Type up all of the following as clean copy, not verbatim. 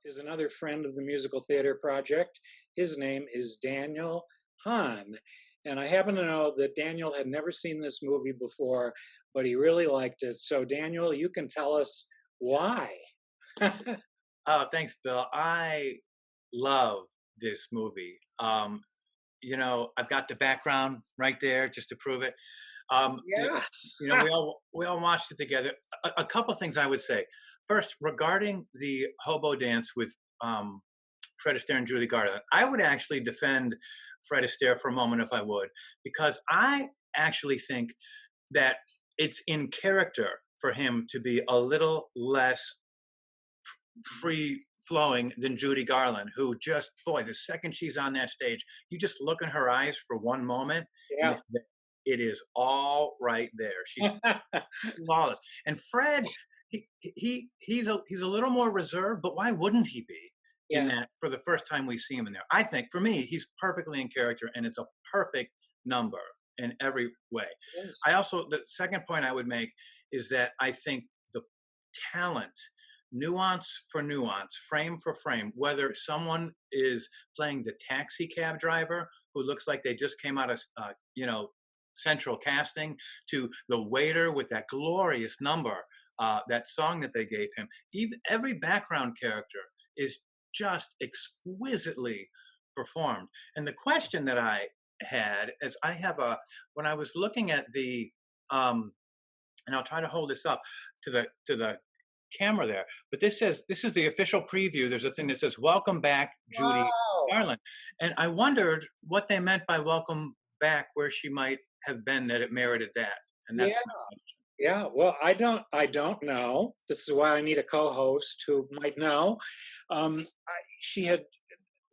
is another friend of the Musical Theater Project. His name is Daniel Hahn. And I happen to know that Daniel had never seen this movie before, but he really liked it. So, Daniel, you can tell us why. Oh, thanks, Bill. I love this movie. I've got the background right there just to prove it. Um, y- Yeah. we all watched it together. A couple things I would say. First, regarding the hobo dance with Fred Astaire and Judy Garland, I would actually defend Fred Astaire for a moment if I would, because I actually think that it's in character for him to be a little less free flowing than Judy Garland, who just, boy, the second she's on that stage, you just look in her eyes for one moment and Yeah. it is all right there. She's flawless. And Fred, he's a little more reserved, but why wouldn't he be in Yeah. that for the first time we see him in there? I think for me, he's perfectly in character and it's a perfect number in every way. Yes. The second point I would make is that I think the talent, nuance for nuance, frame for frame, whether someone is playing the taxi cab driver who looks like they just came out of, central casting, to the waiter with that glorious number, that song that they gave him. Even every background character is just exquisitely performed. And the question that I had is, when I was looking at the, and I'll try to hold this up to the camera there. But this is the official preview. There's a thing that says "Welcome back, Judy Wow. Garland," and I wondered what they meant by "Welcome back," where she might have been that it merited that. And Yeah. that's Yeah. Well, I don't know. This is why I need a co-host who might know. She had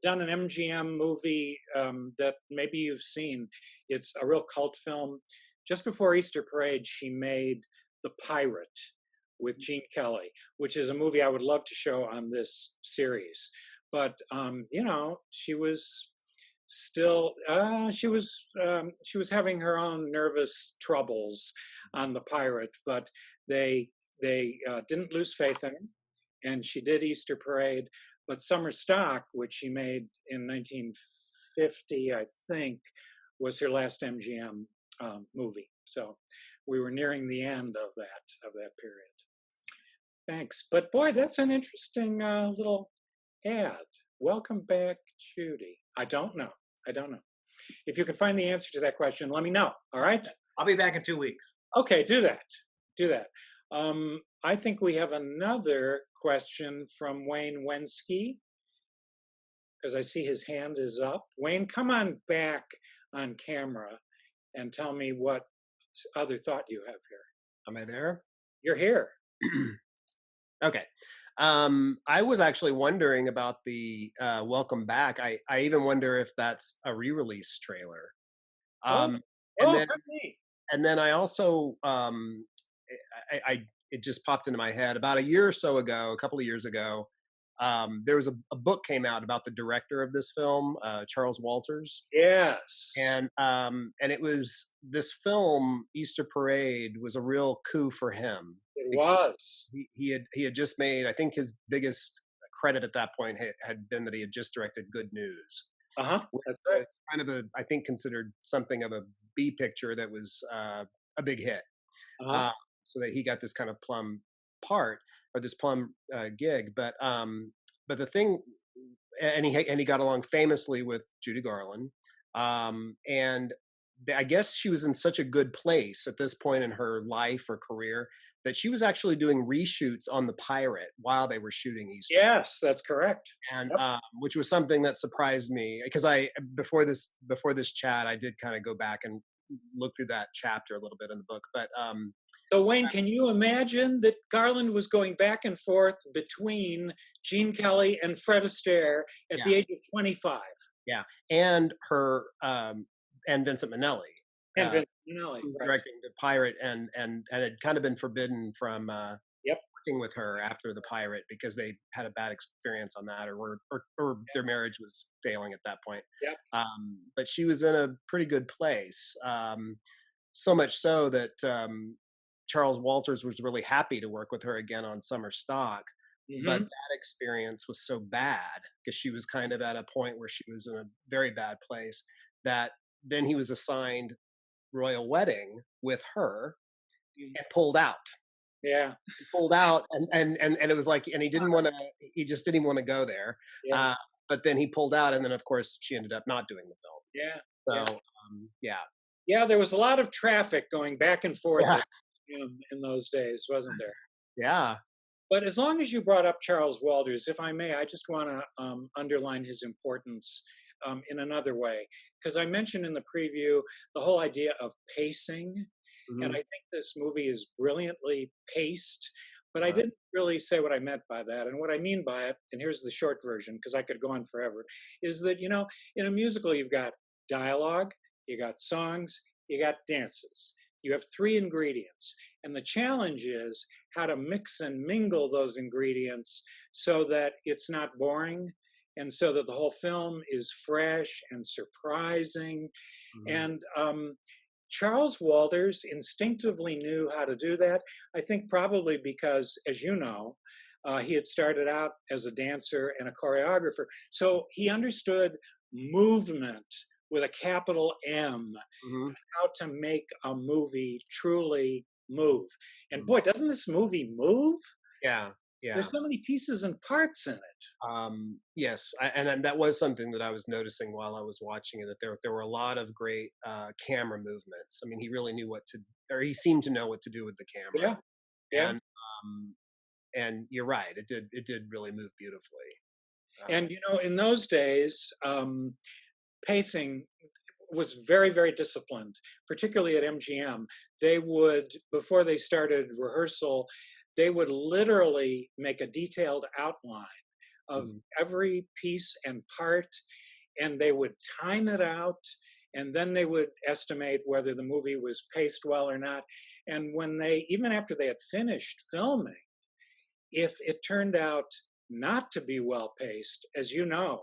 done an MGM movie that maybe you've seen. It's a real cult film. Just before Easter Parade, she made The Pirate with Gene Kelly, which is a movie I would love to show on this series. But she was still she was having her own nervous troubles on The Pirate, but they didn't lose faith in her, and she did Easter Parade. But Summer Stock, which she made in 1950, I think, was her last MGM movie. So we were nearing the end of that period. Thanks. But boy, that's an interesting little ad. Welcome back, Judy. I don't know. If you can find the answer to that question, let me know. All right. I'll be back in 2 weeks. Okay, do that. I think we have another question from Wayne Wensky, because I see his hand is up. Wayne, come on back on camera and tell me what other thought you have here. Am I there? You're here. Okay. I was actually wondering about the Welcome Back. I even wonder if that's a re-release trailer. And then I also, it just popped into my head about a couple of years ago, there was a book came out about the director of this film, Charles Walters. Yes. And it was, this film, Easter Parade, was a real coup for him. It was. He had just made, I think his biggest credit at that point had been that he had just directed Good News. Uh-huh. That's right. It's kind of I think considered something of a B picture that was a big hit. Uh-huh. So that he got this kind of plum part, or this plum gig. But the thing, and he got along famously with Judy Garland. And I guess she was in such a good place at this point in her life or career that she was actually doing reshoots on The Pirate while they were shooting Easter. Yes, that's correct. And which was something that surprised me, because before this chat, I did kind of go back and look through that chapter a little bit in the book. But so Wayne, can you imagine that Garland was going back and forth between Gene Kelly and Fred Astaire at the age of 25? Yeah, and her and Vincent Minnelli. And Vincent Minnelli, directing The Pirate, and had kind of been forbidden from working with her after The Pirate because they had a bad experience on that, or their marriage was failing at that point. Yep. But she was in a pretty good place, so much so that Charles Walters was really happy to work with her again on Summer Stock. but Hmm. that experience was so bad because she was kind of at a point where she was in a very bad place that then he was assigned royal wedding with her and pulled out. Yeah, He pulled out, and it was like, and he didn't want to. He just didn't want to go there. yeah, Uh, but then he pulled out, and then of course she ended up not doing the yeah, film. yeah. So yeah, Yeah, there was a lot of traffic going back and forth yeah, at in those days, wasn't there? yeah. But as long as you brought up Charles Walters, if I may, I just want to underline his importance in another way. Because I mentioned in the preview the whole idea of pacing. And I Hmm. think this movie is brilliantly paced, but I Uh, didn't really say what I meant by that. And what I mean by it, and here's the short version, because I could go on forever, is that, in a musical, you've got dialogue, you got songs, you got dances. You have three ingredients. And the challenge is how to mix and mingle those ingredients so that it's not boring and so that the whole film is fresh and surprising. mhm. And Charles Walters instinctively knew how to do that. I think probably because, as you know, he had started out as a dancer and a choreographer. So he understood movement with a capital M, Mhm. how to make a movie truly move. And Mhm. boy, doesn't this movie move? Yeah, yeah. There's so many pieces and parts in it. Yes, and that was something that I was noticing while I was watching it. That there were a lot of great camera movements. I mean, he really knew what to, or he seemed to know what to do with the camera. Yeah, yeah. And um, and you're right. It did really move beautifully. Uh, And in those days, pacing was very, very disciplined, particularly at MGM. They would, before they started rehearsal, they would literally make a detailed outline of mhm, every piece and part, and they would time it out, and then they would estimate whether the movie was paced well or not. And when they, even after they had finished filming, if it turned out not to be well paced, as you know,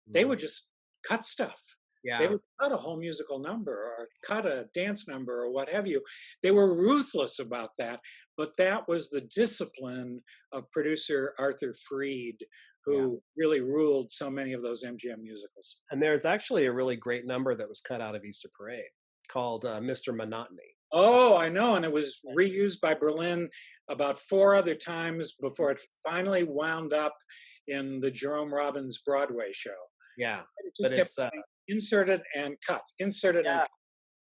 they mhm. would just cut stuff. They Yeah, would cut a whole musical number or cut a dance number or what have you. They were ruthless about that, but that was the discipline of producer Arthur Freed, yeah. who really ruled so many of those MGM musicals. And there's actually a really great number that was cut out of Easter Parade called "Mr. Monotony." Uh, Oh, I know. And it was reused by Berlin about four other times before it finally wound up in the Jerome Robbins Broadway show. yeah, It but just kept it's getting inserted and cut, inserted and yeah, cut.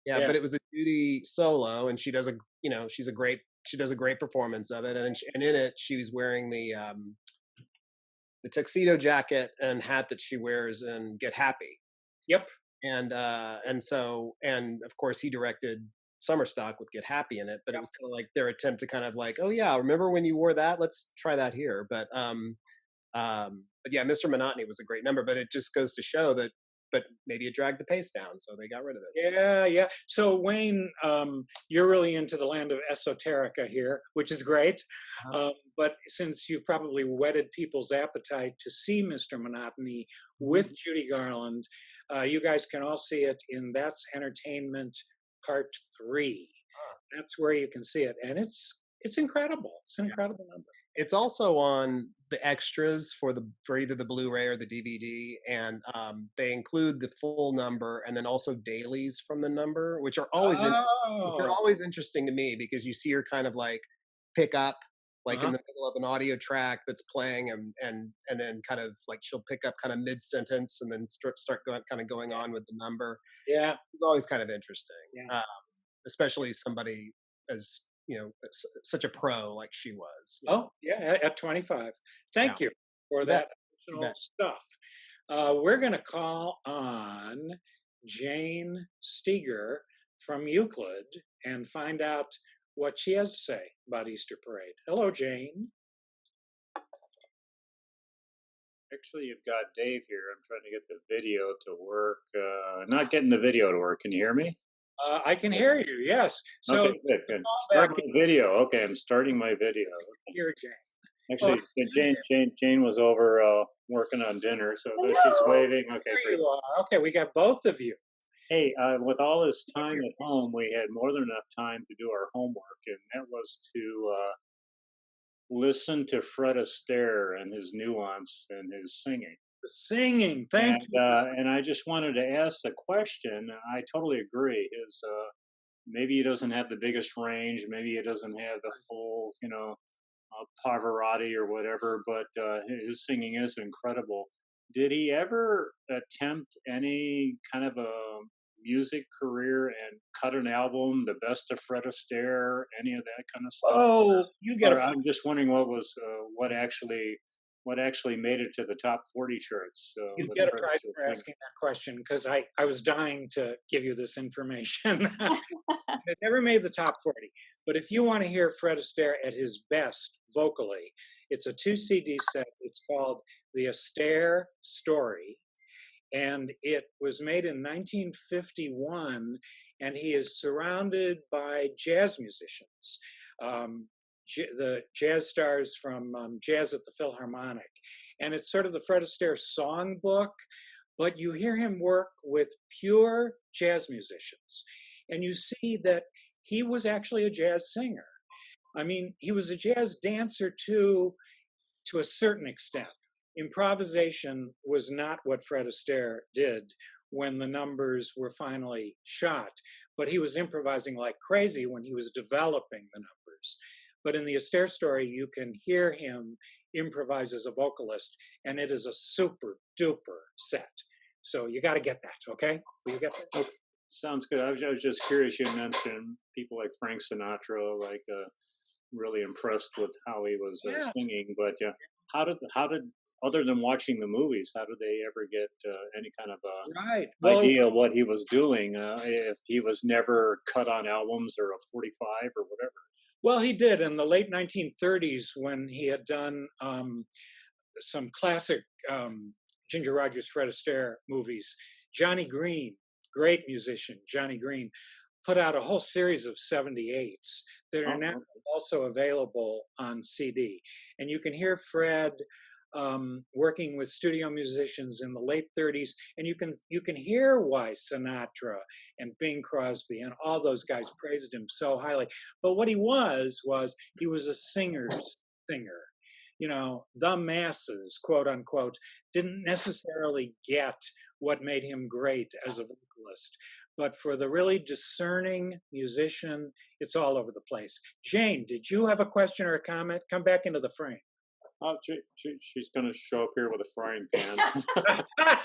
yeah, Yeah. but it was a Judy solo, and she does she does a great performance of it, and in it she's wearing the tuxedo jacket and hat that she wears in Get Happy, Yep. and of course he directed Summer Stock with Get Happy in it, but it Yep. was kind of like their attempt to kind of like, oh yeah, remember when you wore that? Let's try that here. But yeah, Mr. Monotony was a great number, but it just goes to show that, but maybe it dragged the pace down, so they got rid of it. So, Yeah, yeah. So Wayne, you're really into the land of esoterica here, which is great. uh But since you've probably whetted people's appetite to see Mr. Monotony mhm. with Judy Garland, you guys can all see it in That's Entertainment Part 3. That's where you can see it, and it's incredible. It's an incredible number. It's also on the extras for either the Blu-ray or the DVD, and they include the full number and then also dailies from the number, which are Oh, always interesting to me because you see her kind of like pick up like in uh-huh. the middle of an audio track that's playing, and then kind of like she'll pick up kind of mid sentence and then start going kind of going on with the number. Yeah, It's always kind of interesting, yeah. uh, especially somebody as such a pro like she was. Oh, yeah, at 25. Yeah, Thank you for you bet. that You additional bet. stuff. We're going to call on Jane Steger from Euclid and find out what she has to say about Easter Parade. Hello, Jane. Actually, you've got Dave here. I'm trying to get the video to work. Not getting the video to work. Can you hear me? I can hear you, yes. So, Okay, good, good. back Start my video. Okay, I'm starting my video. here, Jane. Oh, I Actually, see you Jane was over working on dinner, so there she's Hello. waving. Okay, There great. you are. Okay, we got both of you. Hey, with all this What are time your at questions? home, we had more than enough time to do our homework, and that was to listen to Fred Astaire and his nuance and his singing. The singing, thank you. And I just wanted to ask the question. I totally agree. His maybe he doesn't have the biggest range, maybe he doesn't have the full, Pavarotti or whatever, but his singing is incredible. Did he ever attempt any kind of a music career and cut an album, the best of Fred Astaire, any of that kind of stuff? Oh, you get Or a I'm just wondering what actually made it to the top 40 charts you with get a Fred prize Astaire for singing. asking that question because I was dying to give you this information. It never made the top 40. But if you want to hear Fred Astaire at his best vocally, it's a 2 CD set. It's called The Astaire Story. And it was made in 1951, and he is surrounded by jazz musicians, the jazz stars from Jazz at the Philharmonic. And it's sort of the Fred Astaire songbook, but you hear him work with pure jazz musicians. And you see that he was actually a jazz singer. I mean, he was a jazz dancer too, to a certain extent. Improvisation was not what Fred Astaire did when the numbers were finally shot, but he was improvising like crazy when he was developing the numbers. But in the Astaire story, you can hear him improvise as a vocalist, and it is a super duper set. So you got to get that, okay? Will you get that? Sounds good. I was just curious. You mentioned people like Frank Sinatra, like really impressed with how he was Yes. singing. But how did other than watching the movies, how did they ever get any kind of Right. Well, idea of what he was doing? If he was never cut on albums or a 45 or whatever. well, he did in the late 1930s when he had done some classic Ginger Rogers, Fred Astaire movies. Johnny Green, great musician, Johnny Green, put out a whole series of 78s that are now also available on CD. And you can hear Fred working with studio musicians in the late 30s, and you can hear why Sinatra and Bing Crosby and all those guys praised him so highly. But what he was he was a singer's singer. You know, the masses, quote unquote, didn't necessarily get what made him great as a vocalist. But for the really discerning musician, it's all over the place. Jane, did you have a question or a comment? Come back into the frame. Oh, she's going to show up here with a frying pan.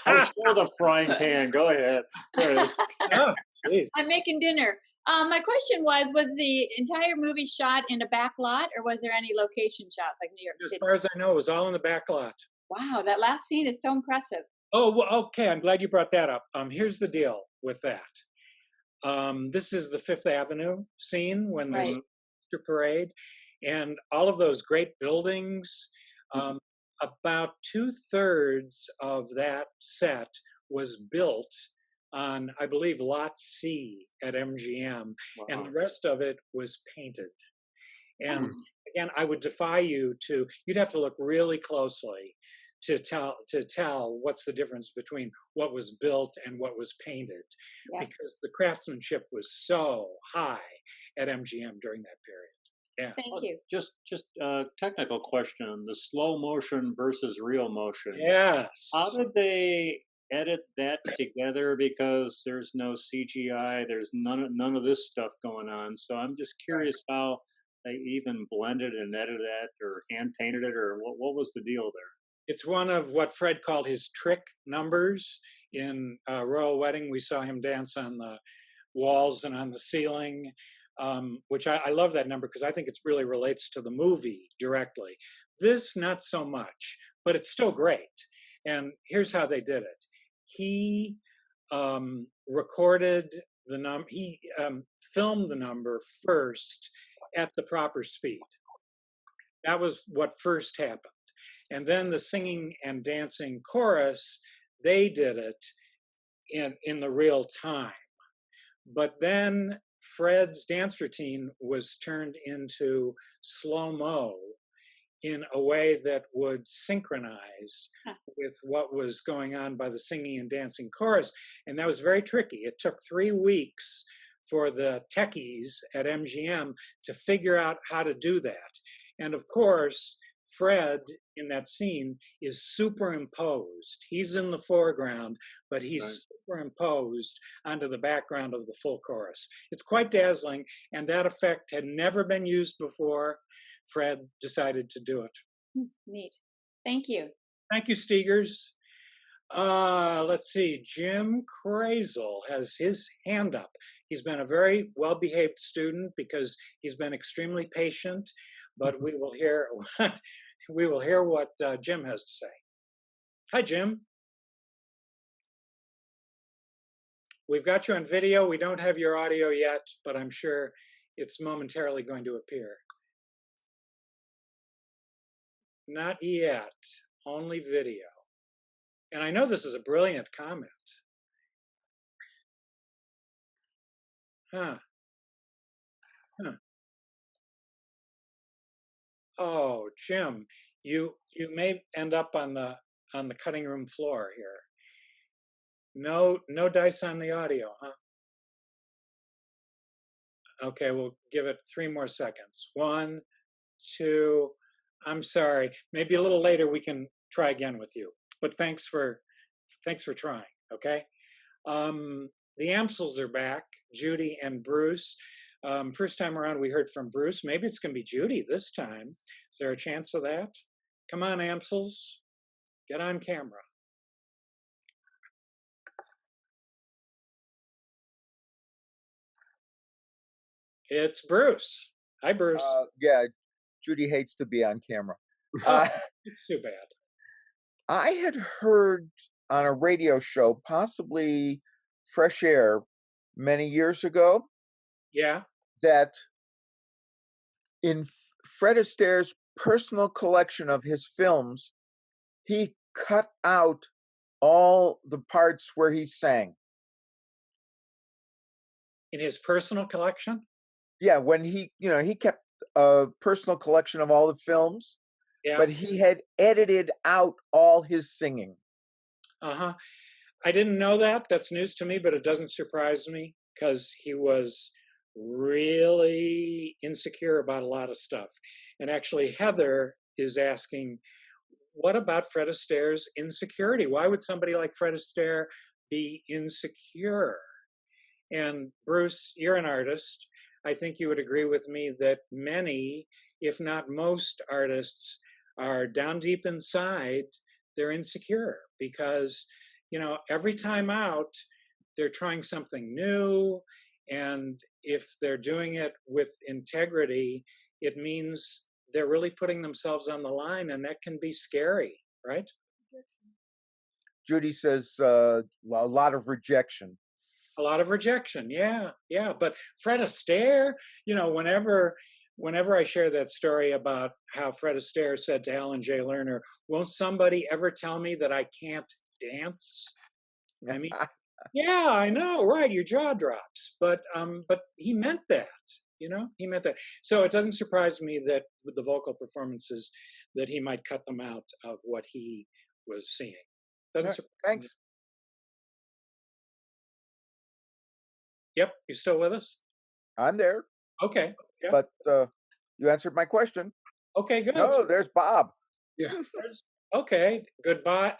I saw the frying pan. Go ahead. There it is. Oh, geez. I'm making dinner. My question was the entire movie shot in a back lot, or was there any location shots like New York As City? far as I know, it was all in the back lot. Wow, that last scene is so impressive. Oh, well, okay. I'm glad you brought that up. Here's the deal with that. This is the Fifth Avenue scene when there's Right. the parade, and all of those great buildings. About 2/3 of that set was built on, I believe, Lot C at MGM, and the rest of it was painted. And again, I would defy you to, you'd have to look really closely to tell what's the difference between what was built and what was painted, Yeah. because the craftsmanship was so high at MGM during that period. Yeah. Thank you. Just a technical question: the slow motion versus real motion. Yes. How did they edit that together? Because there's no CGI, there's none of this stuff going on. So I'm just curious how they even blended and edited that, or hand painted it, or what was the deal there? It's one of what Fred called his trick numbers. In Royal Wedding, we saw him dance on the walls and on the ceiling, which I love that number because I think it really relates to the movie directly. This, not so much, but it's still great. And here's how they did it. He recorded the number, he filmed the number first at the proper speed. That was what first happened. And then the singing and dancing chorus, they did it in the real time. But then Fred's dance routine was turned into slow-mo in a way that would synchronize with what was going on by the singing and dancing chorus. And that was very tricky. It took 3 weeks for the techies at MGM to figure out how to do that. And of course, Fred in that scene is superimposed. He's in the foreground, but he's superimposed onto the background of the full chorus. It's quite dazzling, and that effect had never been used before. Fred decided to do it. Neat. Thank you. Thank you, Stigers. Let's see. Jim Crazel has his hand up. He's been a very well-behaved student because he's been extremely patient. But we will hear what Jim has to say. Hi, Jim. We've got you on video. We don't have your audio yet, but I'm sure it's momentarily going to appear. Not yet. Only video. And I know this is a brilliant comment. Huh. Oh, Jim, you may end up on the cutting room floor here. No dice on the audio, huh? Okay, we'll give it 3 more seconds. 1, 2. I'm sorry. Maybe a little later we can try again with you. But thanks for trying. Okay. The Amsels are back. Judy and Bruce. First time around, we heard from Bruce. Maybe it's going to be Judy this time. Is there a chance of that? Come on, Amsels. Get on camera. It's Bruce. Hi, Bruce. Yeah, Judy hates to be on camera. Oh, it's too bad. I had heard on a radio show, possibly Fresh Air, many years ago, Yeah. that in Fred Astaire's personal collection of his films, he cut out all the parts where he sang. In his personal collection? Yeah, when he kept a personal collection of all the films, Yeah. but he had edited out all his singing. Uh-huh. I didn't know that. That's news to me, but it doesn't surprise me because he was really insecure about a lot of stuff. And actually, Heather is asking, what about Fred Astaire's insecurity? Why would somebody like Fred Astaire be insecure? And Bruce, you're an artist. I think you would agree with me that many, if not most artists, are down deep inside, they're insecure because, every time out, they're trying something new. And if they're doing it with integrity, it means they're really putting themselves on the line, and that can be scary, right? Judy says a lot of rejection. A lot of rejection, yeah. But Fred Astaire, whenever I share that story about how Fred Astaire said to Alan J. Lerner, "Won't somebody ever tell me that I can't dance?" I mean, yeah, I know, right? Your jaw drops. But he meant that, he meant that. So it doesn't surprise me that with the vocal performances, that he might cut them out of what he was seeing. Doesn't surprise Thanks. me. Yep, you still with us? I'm there. Okay. Yeah. But you answered my question. Okay, good. No, there's Bob. Yeah. Okay. Goodbye.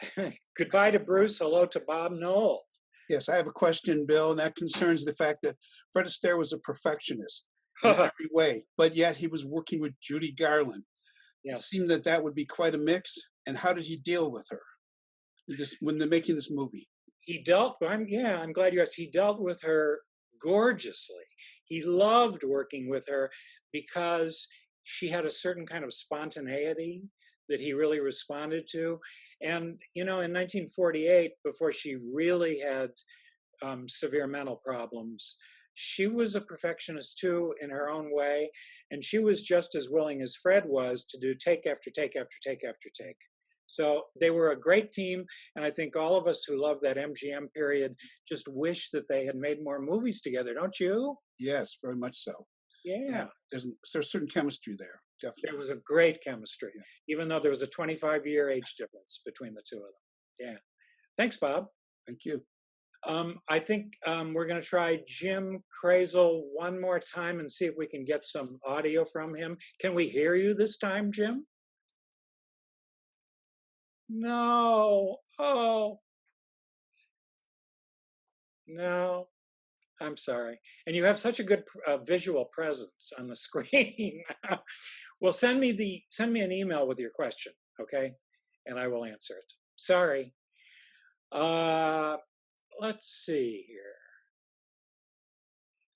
Goodbye to Bruce. Hello to Bob Knoll. Yes, I have a question, Bill, and that concerns the fact that Fred Astaire was a perfectionist in every way, but yet he was working with Judy Garland. It Yes. seemed that would be quite a mix. And how did he deal with her when they're making this movie? I'm glad you asked. He dealt with her gorgeously. He loved working with her because she had a certain kind of spontaneity that he really responded to. And, in 1948, before she really had severe mental problems, she was a perfectionist too in her own way. And she was just as willing as Fred was to do take after take after take after take. So they were a great team, and I think all of us who love that MGM period just wish that they had made more movies together, don't you? Yes, very much so. Yeah. There's a certain chemistry there, There definitely. was a great chemistry, Yeah. even though there was a 25-year age difference between the two of them. Yeah. Thanks, Bob. Thank you. I think we're going to try Jim Crazel one more time and see if we can get some audio from him. Can we hear you this time, Jim? No. Oh, no. I'm sorry. And you have such a good visual presence on the screen. Well, send me an email with your question, okay? And I will answer it. Sorry. Let's see here.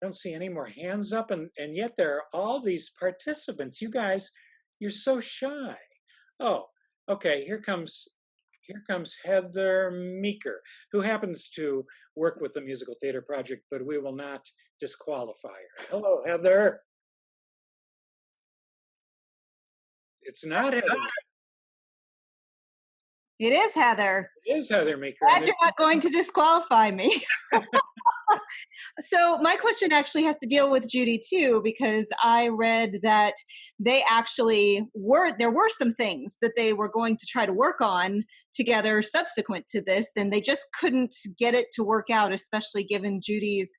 I don't see any more hands up, and yet there are all these participants. You guys, you're so shy. Oh, okay, here comes Heather Meeker, who happens to work with the Musical Theater Project, but we will not disqualify her. Hello, Heather. It's not Heather. It is Heather. It is Heather Meeker. Glad you're not going to disqualify me. So my question actually has to deal with Judy too, because I read that they actually there were some things that they were going to try to work on together subsequent to this, and they just couldn't get it to work out, especially given Judy's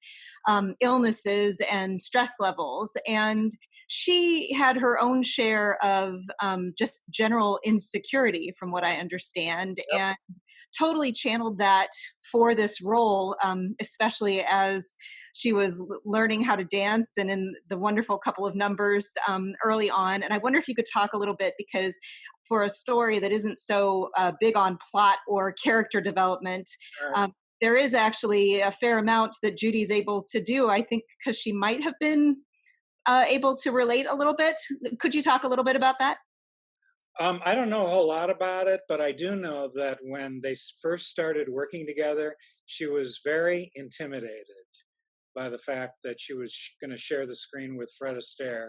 illnesses and stress levels. And she had her own share of just general insecurity, from what I understand, Yep. and totally channeled that for this role, especially as she was learning how to dance and in the wonderful couple of numbers early on. And I wonder if you could talk a little bit, because for a story that isn't so big on plot or character development, there is actually a fair amount that Judy's able to do, I think, because she might have been able to relate a little bit. Could you talk a little bit about that? I don't know a whole lot about it, but I do know that when they first started working together, she was very intimidated by the fact that she was going to share the screen with Fred Astaire.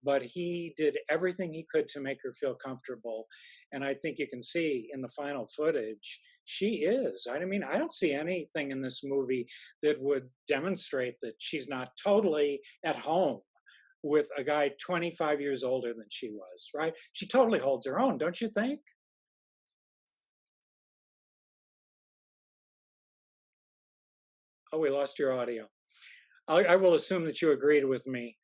But he did everything he could to make her feel comfortable. And I think you can see in the final footage, she is. I mean, I don't see anything in this movie that would demonstrate that she's not totally at home with a guy 25 years older than she was, right? She totally holds her own, don't you think? Oh, we lost your audio. I will assume that you agreed with me.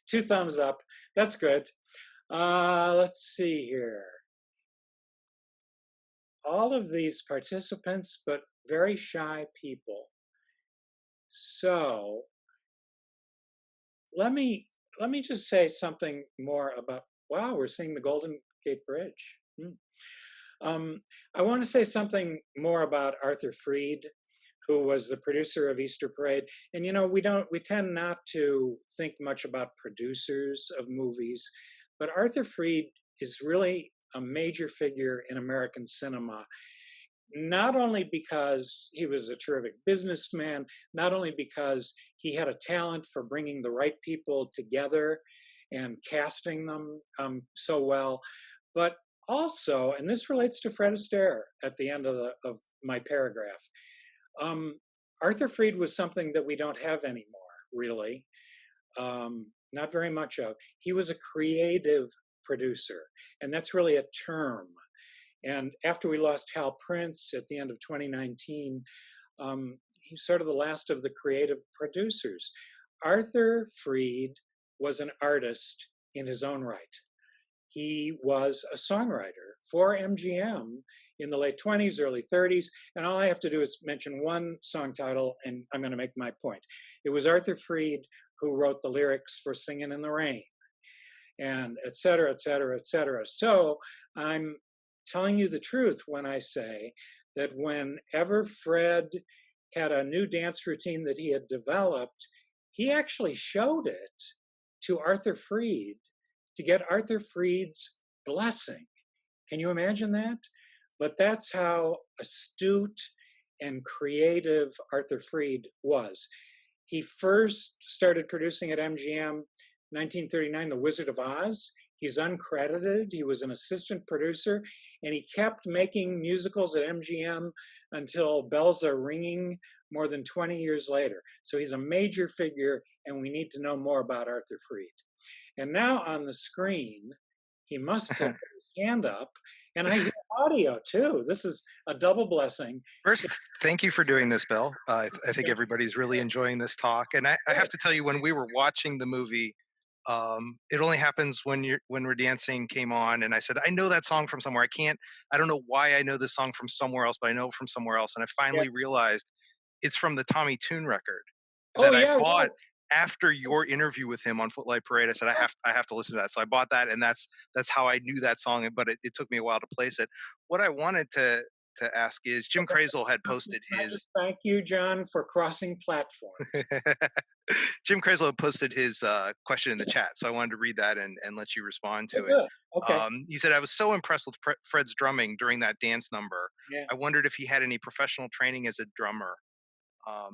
2 thumbs up. That's good. Let's see here. All of these participants, but very shy people. So let me just say something more about, wow, we're seeing the Golden Gate Bridge. I want to say something more about Arthur Freed, who was the producer of Easter Parade. And you know, we tend not to think much about producers of movies, but Arthur Freed is really a major figure in American cinema. Not only because he was a terrific businessman, not only because he had a talent for bringing the right people together and casting them so well, but also, and this relates to Fred Astaire at the end of my paragraph, Arthur Freed was something that we don't have anymore, really. Not very much of. He was a creative producer, and that's really a term. And after we lost Hal Prince at the end of 2019, he's sort of the last of the creative producers. Arthur Freed was an artist in his own right. He was a songwriter for MGM in the late 20s, early 30s, and all I have to do is mention one song title, and I'm going to make my point. It was Arthur Freed who wrote the lyrics for Singin' in the Rain, and et cetera, et cetera, et cetera. So I'm telling you the truth when I say that whenever Fred had a new dance routine that he had developed, he actually showed it to Arthur Freed to get Arthur Freed's blessing. Can you imagine that? But that's how astute and creative Arthur Freed was. He first started producing at MGM 1939, The Wizard of Oz. He's uncredited. He was an assistant producer, and he kept making musicals at MGM until bells are ringing more than 20 years later. So he's a major figure, and we need to know more about Arthur Freed. And now on the screen, he must have put his hand up, and I hear audio too. This is a double blessing. First, thank you for doing this, Bill. I think everybody's really enjoying this talk. And I have to tell you, when we were watching the movie, it only happens when we're dancing came on, and I said, I know that song from somewhere. I don't know why I know this song from somewhere else, but I know it from somewhere else. And I finally realized it's from the Tommy Tune record that I bought after your interview with him on Footlight Parade. I said, I have to listen to that. So I bought that, and that's how I knew that song, but it took me a while to place it. What I wanted to ask is, Jim Crazel had posted his. Thank you, John, for crossing platforms. Jim Crazel had posted his question in the chat, so I wanted to read that and let you respond to it. Good. Okay. He said, I was so impressed with Fred's drumming during that dance number. Yeah. I wondered if he had any professional training as a drummer,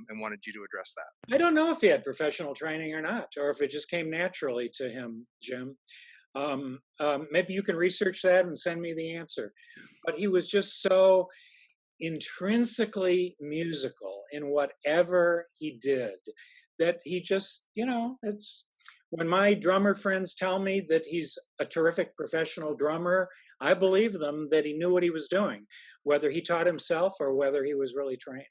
and wanted you to address that. I don't know if he had professional training or not, or if it just came naturally to him, Jim. Maybe you can research that and send me the answer. But he was just so intrinsically musical in whatever he did that he just, it's when my drummer friends tell me that he's a terrific professional drummer, I believe them that he knew what he was doing, whether he taught himself or whether he was really trained.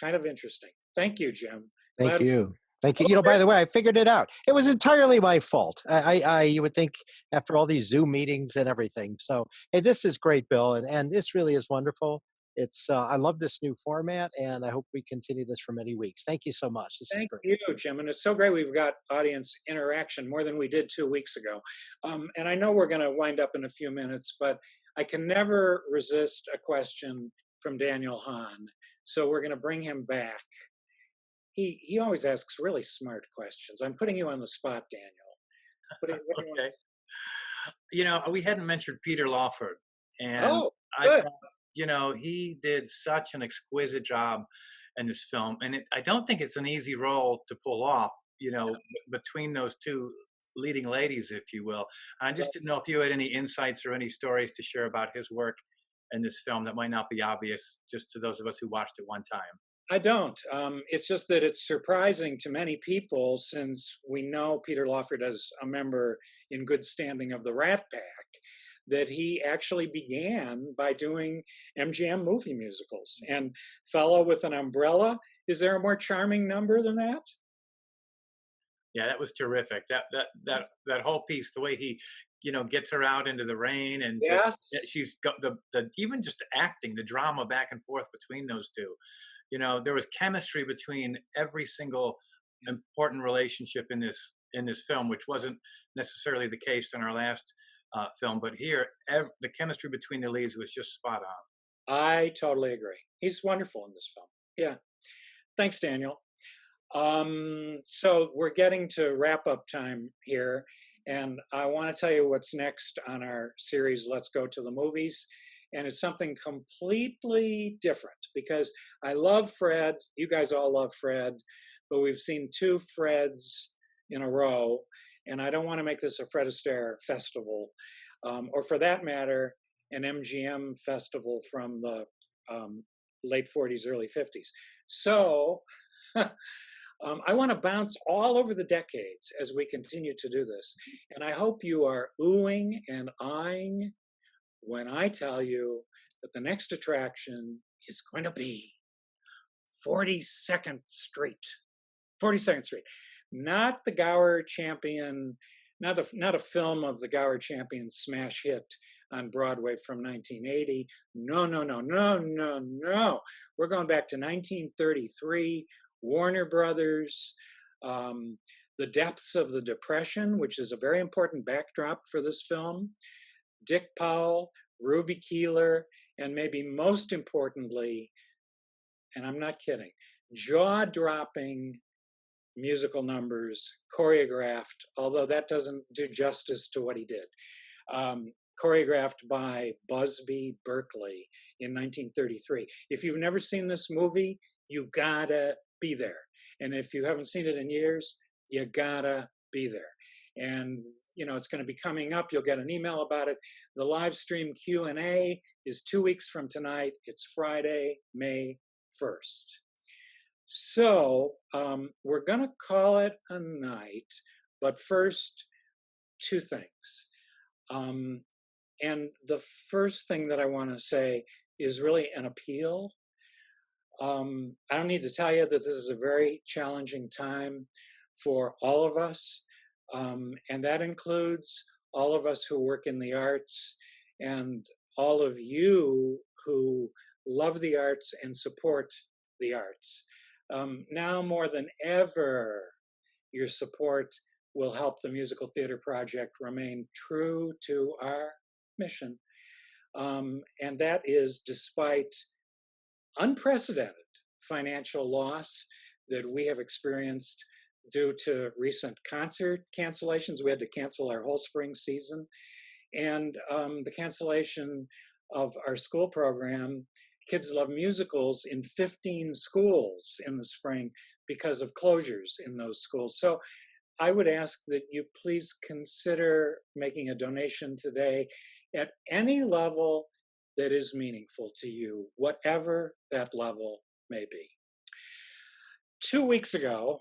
Kind of interesting. Thank you, Jim. Thank you. Thank you. By the way, I figured it out. It was entirely my fault. You would think after all these Zoom meetings and everything. So, hey, this is great, Bill, and this really is wonderful. It's I love this new format, and I hope we continue this for many weeks. Thank you so much. This is great. Thank you, Jim, and it's so great we've got audience interaction more than we did 2 weeks ago. And I know we're going to wind up in a few minutes, but I can never resist a question from Daniel Hahn. So we're going to bring him back. He always asks really smart questions. I'm putting you on the spot, Daniel. What do you want? We hadn't mentioned Peter Lawford, and I thought, he did such an exquisite job in this film, and I don't think it's an easy role to pull off. Between those two leading ladies, if you will. I just didn't know if you had any insights or any stories to share about his work in this film that might not be obvious just to those of us who watched it one time. I don't. It's just that it's surprising to many people, since we know Peter Lawford as a member in good standing of the Rat Pack, that he actually began by doing MGM movie musicals. And Fellow with an Umbrella, is there a more charming number than that? Yeah, that was terrific. That whole piece, the way he, gets her out into the rain, and she's got the even just acting, the drama back and forth between those two. There was chemistry between every single important relationship in this film, which wasn't necessarily the case in our last film. But here, the chemistry between the leads was just spot on. I totally agree. He's wonderful in this film. Yeah. Thanks, Daniel. So we're getting to wrap up time here, and I want to tell you what's next on our series, Let's Go to the Movies. And it's something completely different, because I love Fred. You guys all love Fred, but we've seen 2 Freds in a row, and I don't want to make this a Fred Astaire festival, or for that matter, an MGM festival from the late 40s, early 50s. So I want to bounce all over the decades as we continue to do this. And I hope you are oohing and eyeing when I tell you that the next attraction is going to be 42nd Street. 42nd Street. Not the Gower Champion, not a film of the Gower Champion smash hit on Broadway from 1980. No. We're going back to 1933, Warner Brothers, the depths of the Depression, which is a very important backdrop for this film. Dick Powell, Ruby Keeler, and maybe most importantly, and I'm not kidding, jaw-dropping musical numbers choreographed, although that doesn't do justice to what he did, choreographed by Busby Berkeley in 1933. If you've never seen this movie, you gotta be there. And if you haven't seen it in years, you gotta be there. And it's going to be coming up. You'll get an email about it. The live stream Q&A is 2 weeks from tonight. It's Friday, May 1st. So we're going to call it a night. But first, 2 things. And the first thing that I want to say is really an appeal. I don't need to tell you that this is a very challenging time for all of us, and that includes all of us who work in the arts and all of you who love the arts and support the arts. Now more than ever, your support will help the Musical Theater Project remain true to our mission. And that is despite unprecedented financial loss that we have experienced due to recent concert cancellations. We had to cancel our whole spring season, and the cancellation of our school program, Kids Love Musicals, in 15 schools in the spring because of closures in those schools. So I would ask that you please consider making a donation today at any level that is meaningful to you, whatever that level may be. 2 weeks ago,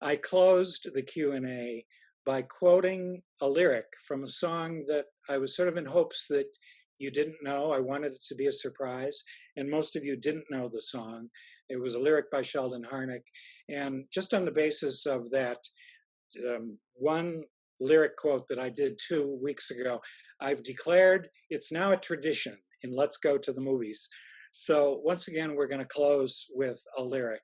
I closed the Q&A by quoting a lyric from a song that I was sort of in hopes that you didn't know. I wanted it to be a surprise, and most of you didn't know the song. It was a lyric by Sheldon Harnick, and just on the basis of that one lyric quote that I did 2 weeks ago, I've declared it's now a tradition in Let's Go to the Movies. So once again, we're going to close with a lyric.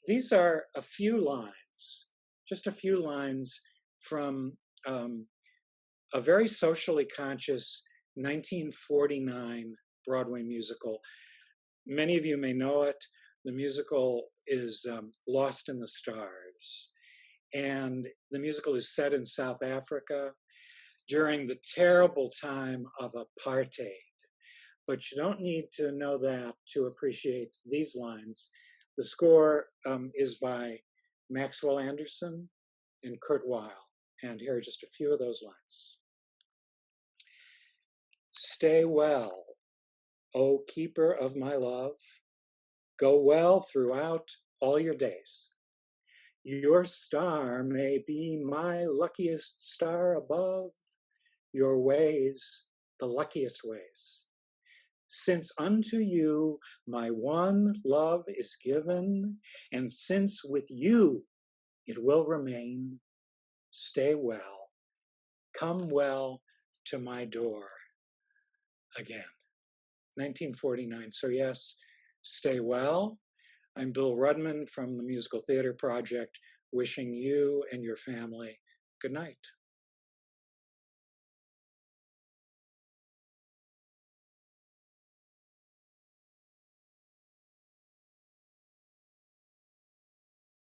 These are a few lines, just a few lines from a very socially conscious 1949 Broadway musical. Many of you may know it. The musical is Lost in the Stars. And the musical is set in South Africa during the terrible time of apartheid. But you don't need to know that to appreciate these lines. The score is by Maxwell Anderson and Kurt Weill. And here are just a few of those lines. Stay well, O keeper of my love. Go well throughout all your days. Your star may be my luckiest star above, your ways the luckiest ways. Since unto you my one love is given, and since with you it will remain, stay well, come well to my door again. 1949. So yes, stay well. I'm Bill Rudman from the Musical Theater Project, wishing you and your family good night.